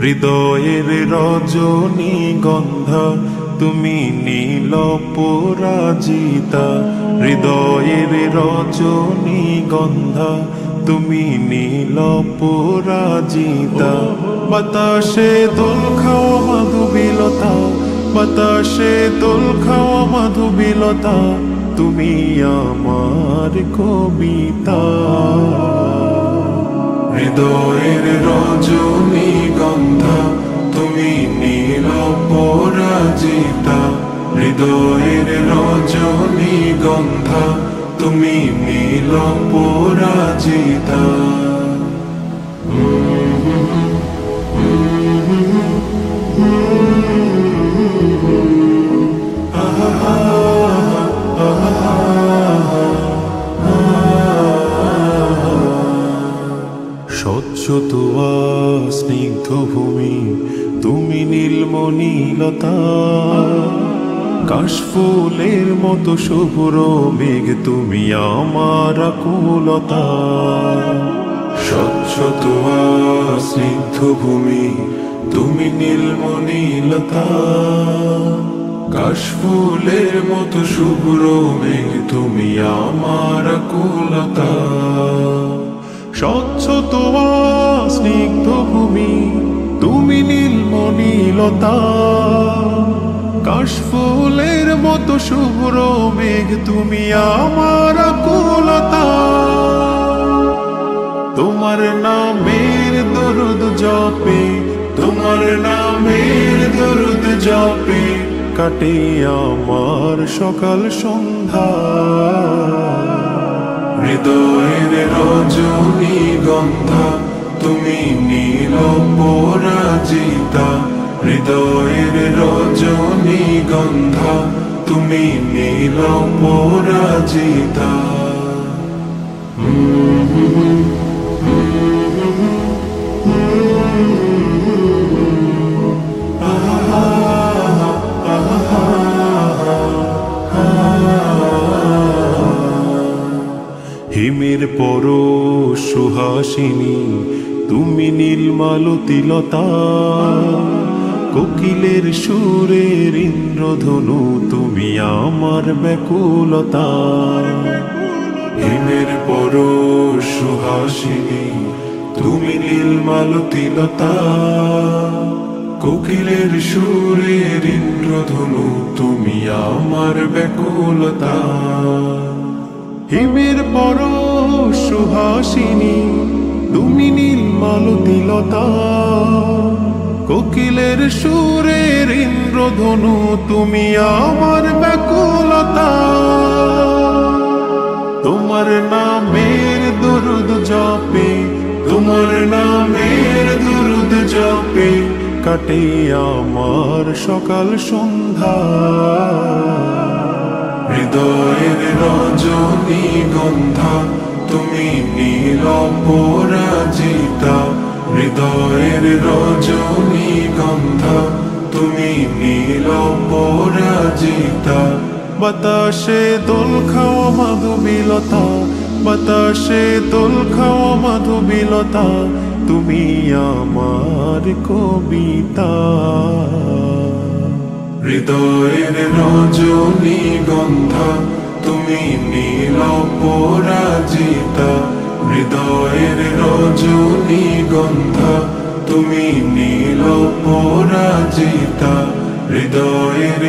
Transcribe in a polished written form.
হৃদয়ের রজনীগন্ধা তুমি নীল পরাজিতা। হৃদয়ের রজনীগন্ধা তুমি নীল পরাজিতা। বাতাসে দোল খাওয়া মাধুবিলতা, বাতাসে দোল খাওয়া মাধুবিলতা, তুমি আমার কবিতা। হৃদয়ের রজনীগন্ধা তুমি নীল পরাজিতা। হৃদয়ের রজনীগন্ধা তুমি নীল পরাজিতা। স্বচ্ছ তোয়া স্নিগ্ধ ভূমি তুমি নীলমণিলতা। কাশফুলের মতো শুভ্র মেঘ তুমি আমার আকুলতা। স্বচ্ছ তোয়া স্নিগ্ধ ভূমি তুমি নীলমণিলতা। কাশফুলের মতো শুভ্র মেঘ তুমি আমার আকুলতা। স্বচ্ছ তোয়া স্নিগ্ধ ভূমি তুমি নীলমণিলতা। কাশফুলের মতো শুভ্র মেঘ তুমি আমার আকুলতা। তোমার নামের দরুদ জপে, তোমার নামের দরুদ জপে কাটে আমার সকাল সন্ধ্যা। হৃদয়ের রজনীগন্ধা তুমি নীল পরাজিতা। হৃদয়ের রজনীগন্ধা তুমি নীল পরাজিতা। হিমের পরশ সুহাসিনী তুমি নীলমালতিলতা। কোকিলের সুরের ইন্দ্রধনু তুমি আমার ব্যাকুলতা। হিমের পরশ সুহাসিনী তুমি নীলমালতিলতা। কোকিলের সুরের ইন্দ্রধনু তুমি আমার ব্যাকুলতা। হিমের পরশ সুহাসিনী তুমি নীলমালতিলতা। কোকিলের সুরের ইন্দ্রধনু তুমি আমার ব্যাকুলতা। তোমার নামের দরুদ জপে, তোমার নামের দরুদ জপে কাটে আমার সকাল সন্ধ্যা। হৃদয়ের রজনীগন্ধা তুমি নীল পরাজিতা। হৃদয়ের রজনীগন্ধা তুমি নীল পরাজিতা। বাতাসে দোল খাওয়া মাধুবিলতা, বাতাসে দোল খাওয়া মাধুবিলতা, তুমি আমার কবিতা। হৃদয়ের রজনীগন্ধা তুমি নীল পরাজিতা। হৃদয়ের রজনীগন্ধা তুমি নীল পরাজিতা। হৃদয়ের